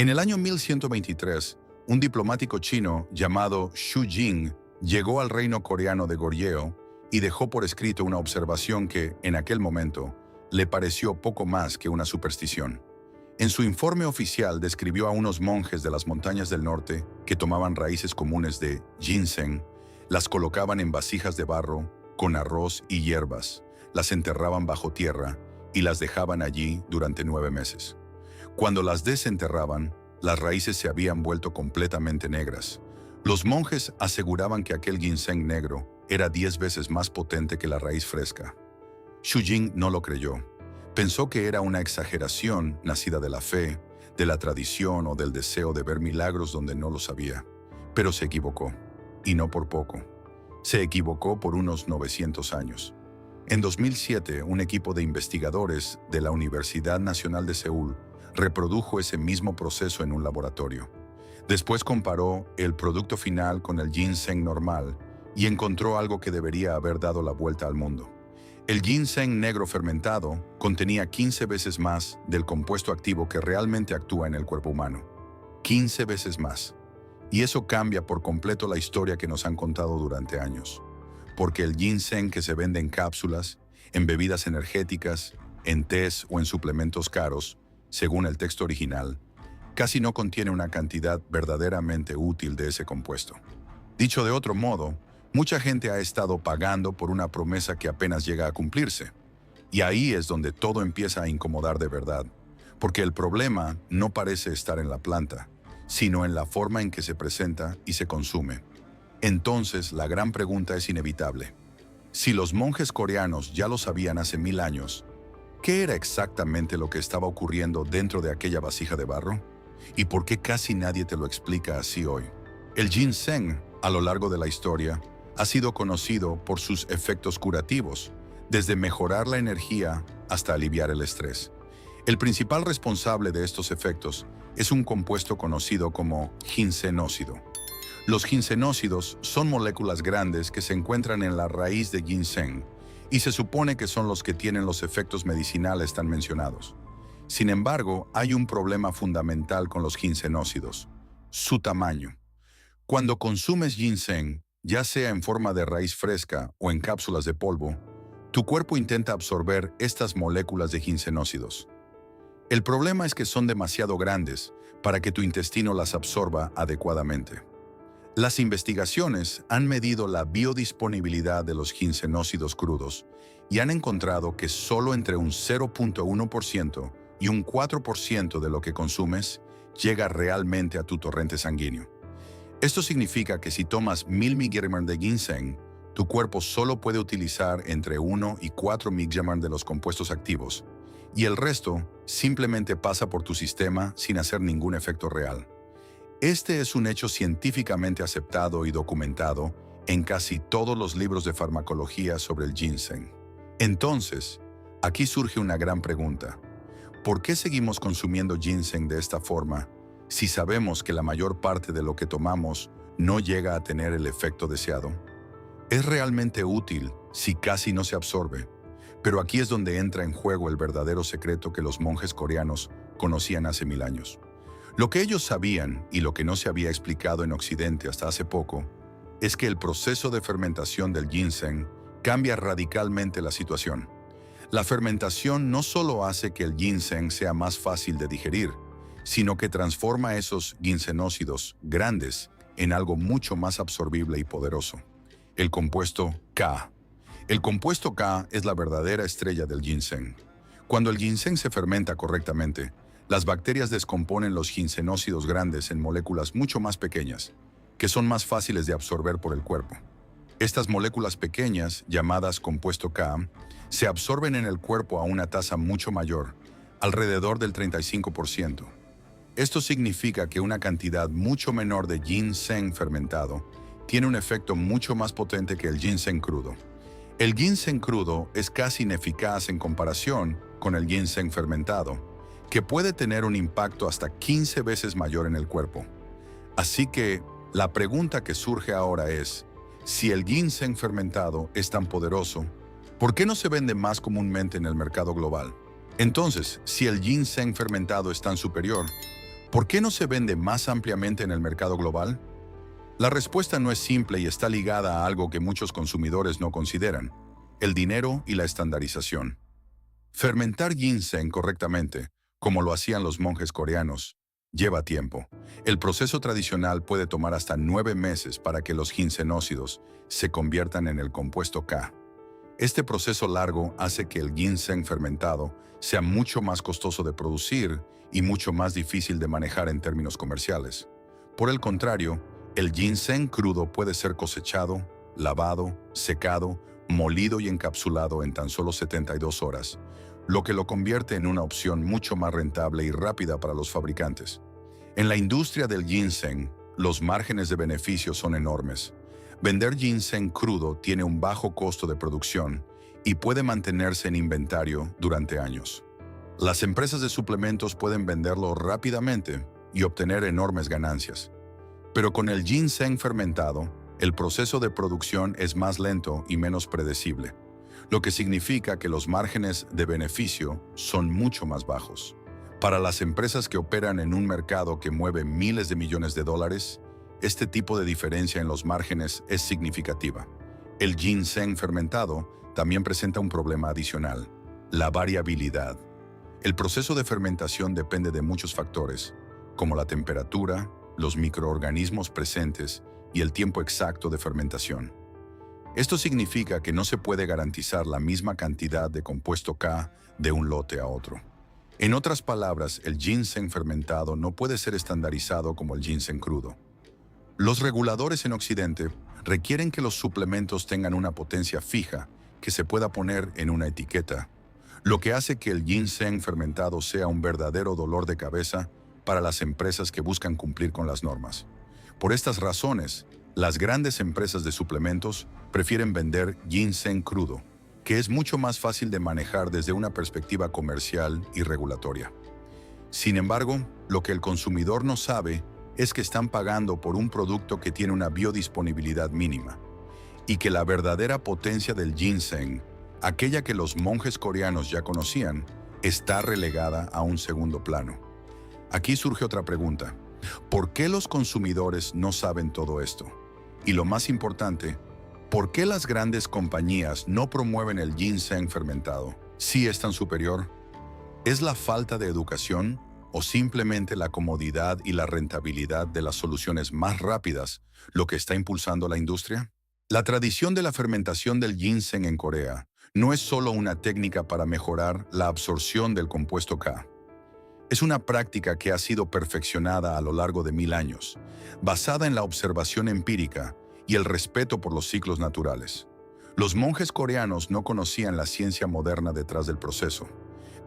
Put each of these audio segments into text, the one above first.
En el año 1123, un diplomático chino llamado Xu Jing llegó al reino coreano de Goryeo y dejó por escrito una observación que, en aquel momento, le pareció poco más que una superstición. En su informe oficial describió a unos monjes de las montañas del norte que tomaban raíces comunes de ginseng, las colocaban en vasijas de barro con arroz y hierbas, las enterraban bajo tierra y las dejaban allí durante 9 meses. Cuando las desenterraban, las raíces se habían vuelto completamente negras. Los monjes aseguraban que aquel ginseng negro era 10 veces más potente que la raíz fresca. Xu Jing no lo creyó. Pensó que era una exageración nacida de la fe, de la tradición o del deseo de ver milagros donde no los había. Pero se equivocó, y no por poco. Se equivocó por unos 900 años. En 2007, un equipo de investigadores de la Universidad Nacional de Seúl reprodujo ese mismo proceso en un laboratorio. Después comparó el producto final con el ginseng normal y encontró algo que debería haber dado la vuelta al mundo. El ginseng negro fermentado contenía 15 veces más del compuesto activo que realmente actúa en el cuerpo humano. 15 veces más. Y eso cambia por completo la historia que nos han contado durante años. Porque el ginseng que se vende en cápsulas, en bebidas energéticas, en tés o en suplementos caros, según el texto original, casi no contiene una cantidad verdaderamente útil de ese compuesto. Dicho de otro modo, mucha gente ha estado pagando por una promesa que apenas llega a cumplirse. Y ahí es donde todo empieza a incomodar de verdad, porque el problema no parece estar en la planta, sino en la forma en que se presenta y se consume. Entonces, la gran pregunta es inevitable. Si los monjes coreanos ya lo sabían hace 1000 años, ¿qué era exactamente lo que estaba ocurriendo dentro de aquella vasija de barro? ¿Y por qué casi nadie te lo explica así hoy? El ginseng, a lo largo de la historia, ha sido conocido por sus efectos curativos, desde mejorar la energía hasta aliviar el estrés. El principal responsable de estos efectos es un compuesto conocido como ginsenócido. Los ginsenócidos son moléculas grandes que se encuentran en la raíz de ginseng y se supone que son los que tienen los efectos medicinales tan mencionados. Sin embargo, hay un problema fundamental con los ginsenócidos: su tamaño. Cuando consumes ginseng, ya sea en forma de raíz fresca o en cápsulas de polvo, tu cuerpo intenta absorber estas moléculas de ginsenócidos. El problema es que son demasiado grandes para que tu intestino las absorba adecuadamente. Las investigaciones han medido la biodisponibilidad de los ginsenócidos crudos y han encontrado que solo entre un 0.1% y un 4% de lo que consumes llega realmente a tu torrente sanguíneo. Esto significa que si tomas 1000 mg de ginseng, tu cuerpo solo puede utilizar entre 1 y 4 mg de los compuestos activos, y el resto simplemente pasa por tu sistema sin hacer ningún efecto real. Este es un hecho científicamente aceptado y documentado en casi todos los libros de farmacología sobre el ginseng. Entonces, aquí surge una gran pregunta. ¿Por qué seguimos consumiendo ginseng de esta forma si sabemos que la mayor parte de lo que tomamos no llega a tener el efecto deseado? Es realmente útil si casi no se absorbe, pero aquí es donde entra en juego el verdadero secreto que los monjes coreanos conocían hace 1000 años. Lo que ellos sabían, y lo que no se había explicado en Occidente hasta hace poco, es que el proceso de fermentación del ginseng cambia radicalmente la situación. La fermentación no solo hace que el ginseng sea más fácil de digerir, sino que transforma esos ginsenócidos grandes en algo mucho más absorbible y poderoso: el compuesto K. El compuesto K es la verdadera estrella del ginseng. Cuando el ginseng se fermenta correctamente, las bacterias descomponen los ginsenócidos grandes en moléculas mucho más pequeñas, que son más fáciles de absorber por el cuerpo. Estas moléculas pequeñas, llamadas compuesto K, se absorben en el cuerpo a una tasa mucho mayor, alrededor del 35%. Esto significa que una cantidad mucho menor de ginseng fermentado tiene un efecto mucho más potente que el ginseng crudo. El ginseng crudo es casi ineficaz en comparación con el ginseng fermentado, que puede tener un impacto hasta 15 veces mayor en el cuerpo. Así que, la pregunta que surge ahora es: si el ginseng fermentado es tan poderoso, ¿por qué no se vende más comúnmente en el mercado global? Entonces, si el ginseng fermentado es tan superior, ¿Por qué no se vende más ampliamente en el mercado global? La respuesta no es simple y está ligada a algo que muchos consumidores no consideran: el dinero y la estandarización. Fermentar ginseng correctamente, como lo hacían los monjes coreanos, lleva tiempo. El proceso tradicional puede tomar hasta 9 meses para que los ginsenócidos se conviertan en el compuesto K. Este proceso largo hace que el ginseng fermentado sea mucho más costoso de producir y mucho más difícil de manejar en términos comerciales. Por el contrario, el ginseng crudo puede ser cosechado, lavado, secado, molido y encapsulado en tan solo 72 horas, lo que lo convierte en una opción mucho más rentable y rápida para los fabricantes. En la industria del ginseng, los márgenes de beneficio son enormes. Vender ginseng crudo tiene un bajo costo de producción y puede mantenerse en inventario durante años. Las empresas de suplementos pueden venderlo rápidamente y obtener enormes ganancias. Pero con el ginseng fermentado, el proceso de producción es más lento y menos predecible, lo que significa que los márgenes de beneficio son mucho más bajos. Para las empresas que operan en un mercado que mueve miles de millones de dólares, este tipo de diferencia en los márgenes es significativa. El ginseng fermentado también presenta un problema adicional: la variabilidad. El proceso de fermentación depende de muchos factores, como la temperatura, los microorganismos presentes y el tiempo exacto de fermentación. Esto significa que no se puede garantizar la misma cantidad de compuesto K de un lote a otro. En otras palabras, el ginseng fermentado no puede ser estandarizado como el ginseng crudo. Los reguladores en Occidente requieren que los suplementos tengan una potencia fija que se pueda poner en una etiqueta, lo que hace que el ginseng fermentado sea un verdadero dolor de cabeza para las empresas que buscan cumplir con las normas. Por estas razones, las grandes empresas de suplementos prefieren vender ginseng crudo, que es mucho más fácil de manejar desde una perspectiva comercial y regulatoria. Sin embargo, lo que el consumidor no sabe es que están pagando por un producto que tiene una biodisponibilidad mínima, y que la verdadera potencia del ginseng, aquella que los monjes coreanos ya conocían, está relegada a un segundo plano. Aquí surge otra pregunta: ¿por qué los consumidores no saben todo esto? Y lo más importante, ¿por qué las grandes compañías no promueven el ginseng fermentado si es tan superior? ¿Es la falta de educación o simplemente la comodidad y la rentabilidad de las soluciones más rápidas lo que está impulsando la industria? La tradición de la fermentación del ginseng en Corea no es solo una técnica para mejorar la absorción del compuesto K. Es una práctica que ha sido perfeccionada a lo largo de 1000 años, basada en la observación empírica y el respeto por los ciclos naturales. Los monjes coreanos no conocían la ciencia moderna detrás del proceso,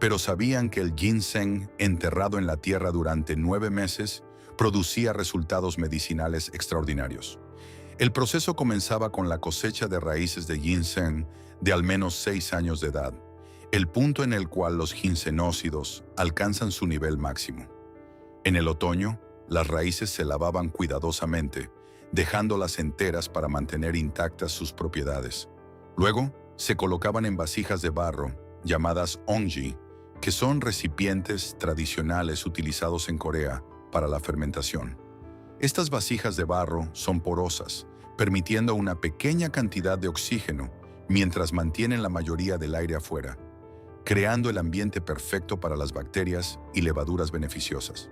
pero sabían que el ginseng, enterrado en la tierra durante 9 meses, producía resultados medicinales extraordinarios. El proceso comenzaba con la cosecha de raíces de ginseng de al menos 6 años de edad, el punto en el cual los ginsenócidos alcanzan su nivel máximo. En el otoño, las raíces se lavaban cuidadosamente, dejándolas enteras para mantener intactas sus propiedades. Luego, se colocaban en vasijas de barro, llamadas ongji, que son recipientes tradicionales utilizados en Corea para la fermentación. Estas vasijas de barro son porosas, permitiendo una pequeña cantidad de oxígeno mientras mantienen la mayoría del aire afuera, creando el ambiente perfecto para las bacterias y levaduras beneficiosas.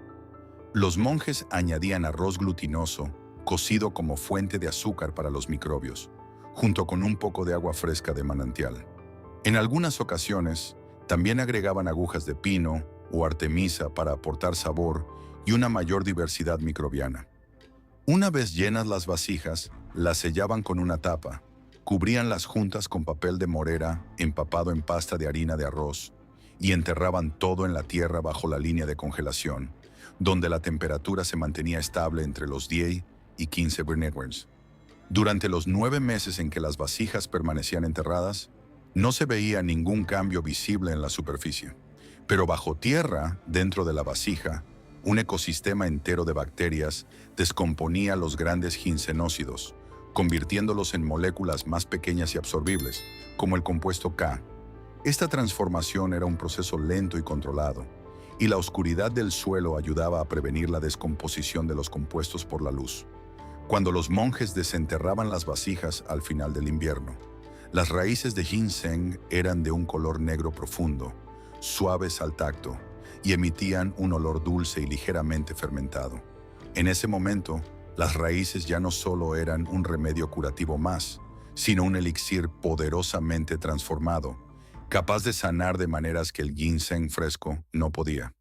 Los monjes añadían arroz glutinoso, cocido como fuente de azúcar para los microbios, junto con un poco de agua fresca de manantial. En algunas ocasiones, también agregaban agujas de pino o artemisa para aportar sabor y una mayor diversidad microbiana. Una vez llenas las vasijas, las sellaban con una tapa, cubrían las juntas con papel de morera empapado en pasta de harina de arroz y enterraban todo en la tierra bajo la línea de congelación, donde la temperatura se mantenía estable entre los 10 y 15 Brennewers. Durante los 9 meses en que las vasijas permanecían enterradas, no se veía ningún cambio visible en la superficie. Pero bajo tierra, dentro de la vasija, un ecosistema entero de bacterias descomponía los grandes ginsenócidos, convirtiéndolos en moléculas más pequeñas y absorbibles, como el compuesto K. Esta transformación era un proceso lento y controlado, y la oscuridad del suelo ayudaba a prevenir la descomposición de los compuestos por la luz. Cuando los monjes desenterraban las vasijas al final del invierno, las raíces de ginseng eran de un color negro profundo, suaves al tacto, y emitían un olor dulce y ligeramente fermentado. En ese momento, las raíces ya no solo eran un remedio curativo más, sino un elixir poderosamente transformado, capaz de sanar de maneras que el ginseng fresco no podía.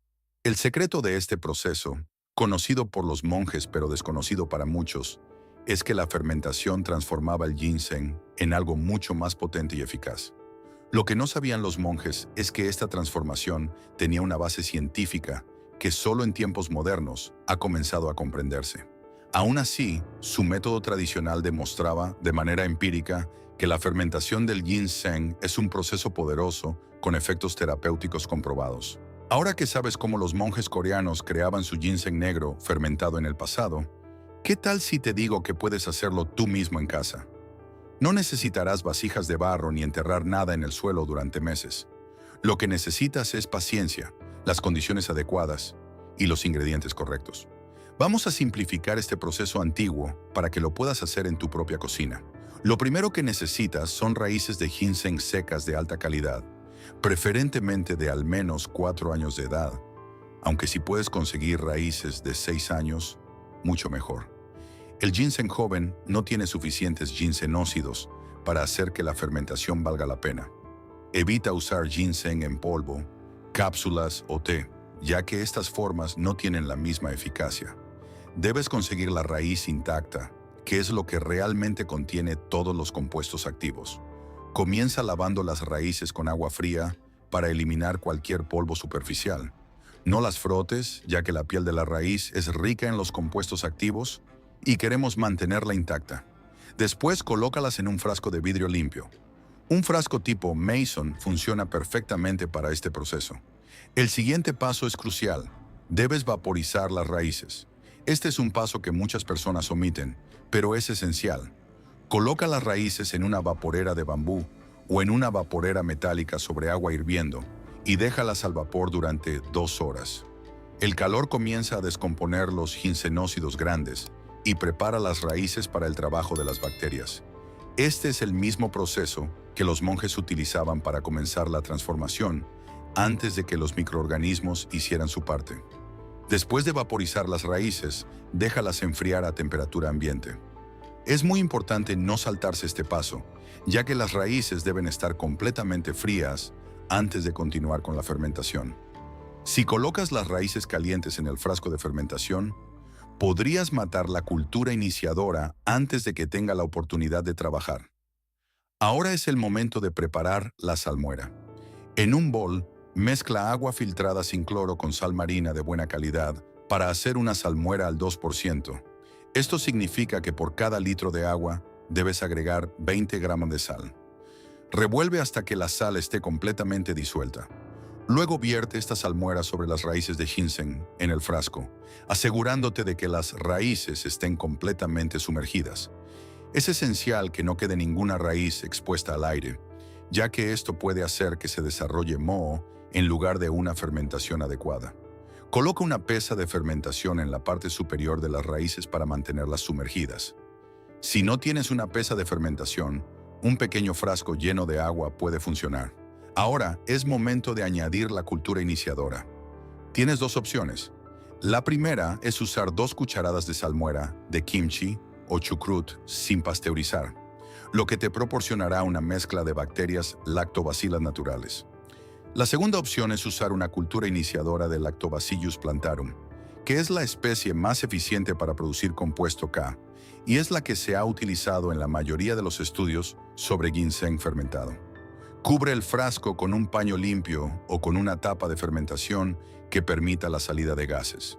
El secreto de este proceso, conocido por los monjes pero desconocido para muchos, es que la fermentación transformaba el ginseng en algo mucho más potente y eficaz. Lo que no sabían los monjes es que esta transformación tenía una base científica que solo en tiempos modernos ha comenzado a comprenderse. Aún así, su método tradicional demostraba de manera empírica que la fermentación del ginseng es un proceso poderoso con efectos terapéuticos comprobados. Ahora que sabes cómo los monjes coreanos creaban su ginseng negro fermentado en el pasado, ¿qué tal si te digo que puedes hacerlo tú mismo en casa? No necesitarás vasijas de barro ni enterrar nada en el suelo durante meses. Lo que necesitas es paciencia, las condiciones adecuadas y los ingredientes correctos. Vamos a simplificar este proceso antiguo para que lo puedas hacer en tu propia cocina. Lo primero que necesitas son raíces de ginseng secas de alta calidad, preferentemente de al menos 4 años de edad, aunque si puedes conseguir raíces de 6 años, mucho mejor. El ginseng joven no tiene suficientes ginsenócidos para hacer que la fermentación valga la pena. Evita usar ginseng en polvo, cápsulas o té, ya que estas formas no tienen la misma eficacia. Debes conseguir la raíz intacta, que es lo que realmente contiene todos los compuestos activos. Comienza lavando las raíces con agua fría para eliminar cualquier polvo superficial. No las frotes, ya que la piel de la raíz es rica en los compuestos activos y queremos mantenerla intacta. Después, colócalas en un frasco de vidrio limpio. Un frasco tipo Mason funciona perfectamente para este proceso. El siguiente paso es crucial. Debes vaporizar las raíces. Este es un paso que muchas personas omiten, pero es esencial. Coloca las raíces en una vaporera de bambú o en una vaporera metálica sobre agua hirviendo y déjalas al vapor durante 2 horas. El calor comienza a descomponer los ginsenócidos grandes y prepara las raíces para el trabajo de las bacterias. Este es el mismo proceso que los monjes utilizaban para comenzar la transformación antes de que los microorganismos hicieran su parte. Después de vaporizar las raíces, déjalas enfriar a temperatura ambiente. Es muy importante no saltarse este paso, ya que las raíces deben estar completamente frías antes de continuar con la fermentación. Si colocas las raíces calientes en el frasco de fermentación, podrías matar la cultura iniciadora antes de que tenga la oportunidad de trabajar. Ahora es el momento de preparar la salmuera. En un bol, mezcla agua filtrada sin cloro con sal marina de buena calidad para hacer una salmuera al 2%. Esto significa que por cada litro de agua debes agregar 20 gramos de sal. Revuelve hasta que la sal esté completamente disuelta. Luego vierte esta salmuera sobre las raíces de ginseng en el frasco, asegurándote de que las raíces estén completamente sumergidas. Es esencial que no quede ninguna raíz expuesta al aire, ya que esto puede hacer que se desarrolle moho en lugar de una fermentación adecuada. Coloca una pesa de fermentación en la parte superior de las raíces para mantenerlas sumergidas. Si no tienes una pesa de fermentación, un pequeño frasco lleno de agua puede funcionar. Ahora es momento de añadir la cultura iniciadora. Tienes 2 opciones. La primera es usar 2 cucharadas de salmuera de kimchi o chucrut sin pasteurizar, lo que te proporcionará una mezcla de bacterias lactobacillas naturales. La segunda opción es usar una cultura iniciadora de Lactobacillus plantarum, que es la especie más eficiente para producir compuesto K, y es la que se ha utilizado en la mayoría de los estudios sobre ginseng fermentado. Cubre el frasco con un paño limpio o con una tapa de fermentación que permita la salida de gases.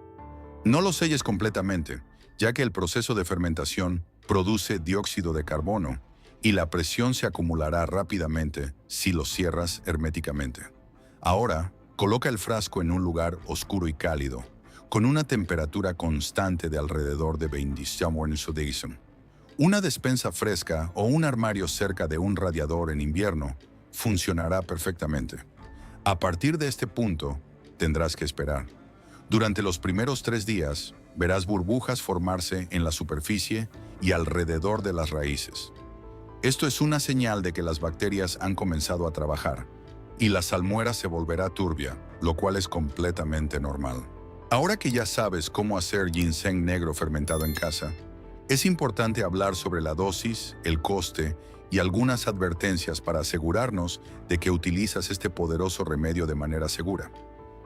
No lo selles completamente, ya que el proceso de fermentación produce dióxido de carbono y la presión se acumulará rápidamente si lo cierras herméticamente. Ahora, coloca el frasco en un lugar oscuro y cálido, con una temperatura constante de alrededor de 27 grados. Una despensa fresca o un armario cerca de un radiador en invierno funcionará perfectamente. A partir de este punto, tendrás que esperar. Durante los primeros 3 días, verás burbujas formarse en la superficie y alrededor de las raíces. Esto es una señal de que las bacterias han comenzado a trabajar y la salmuera se volverá turbia, lo cual es completamente normal. Ahora que ya sabes cómo hacer ginseng negro fermentado en casa, es importante hablar sobre la dosis, el coste y algunas advertencias para asegurarnos de que utilizas este poderoso remedio de manera segura.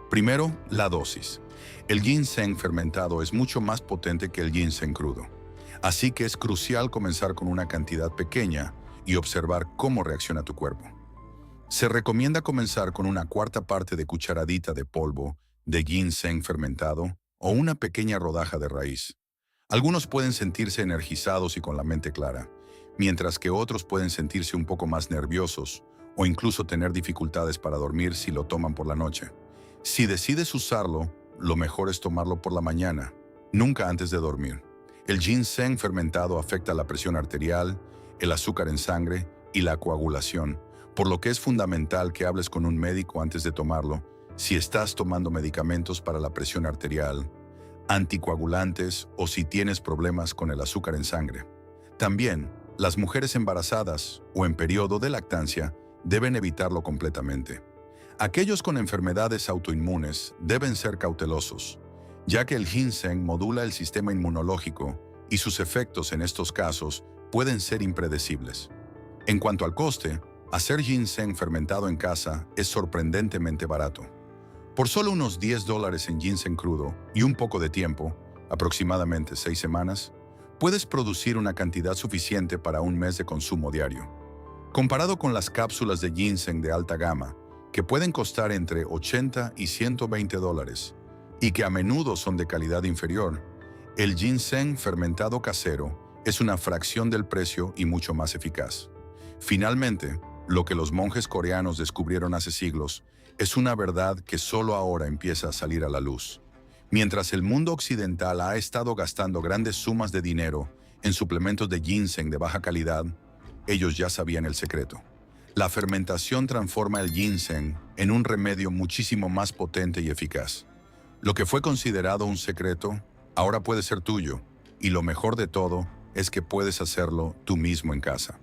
Primero, la dosis. El ginseng fermentado es mucho más potente que el ginseng crudo, así que es crucial comenzar con una cantidad pequeña y observar cómo reacciona tu cuerpo. Se recomienda comenzar con una cuarta parte de cucharadita de polvo de ginseng fermentado o una pequeña rodaja de raíz. Algunos pueden sentirse energizados y con la mente clara, mientras que otros pueden sentirse un poco más nerviosos o incluso tener dificultades para dormir si lo toman por la noche. Si decides usarlo, lo mejor es tomarlo por la mañana, nunca antes de dormir. El ginseng fermentado afecta la presión arterial, el azúcar en sangre y la coagulación, por lo que es fundamental que hables con un médico antes de tomarlo si estás tomando medicamentos para la presión arterial, anticoagulantes o si tienes problemas con el azúcar en sangre. También, las mujeres embarazadas o en periodo de lactancia deben evitarlo completamente. Aquellos con enfermedades autoinmunes deben ser cautelosos, ya que el ginseng modula el sistema inmunológico y sus efectos en estos casos pueden ser impredecibles. En cuanto al coste, hacer ginseng fermentado en casa es sorprendentemente barato. Por solo unos $10 en ginseng crudo y un poco de tiempo, aproximadamente 6 semanas, puedes producir una cantidad suficiente para un mes de consumo diario. Comparado con las cápsulas de ginseng de alta gama, que pueden costar entre $80 y $120, y que a menudo son de calidad inferior, el ginseng fermentado casero es una fracción del precio y mucho más eficaz. Finalmente, lo que los monjes coreanos descubrieron hace siglos es una verdad que solo ahora empieza a salir a la luz. Mientras el mundo occidental ha estado gastando grandes sumas de dinero en suplementos de ginseng de baja calidad, ellos ya sabían el secreto. La fermentación transforma el ginseng en un remedio muchísimo más potente y eficaz. Lo que fue considerado un secreto, ahora puede ser tuyo, y lo mejor de todo es que puedes hacerlo tú mismo en casa.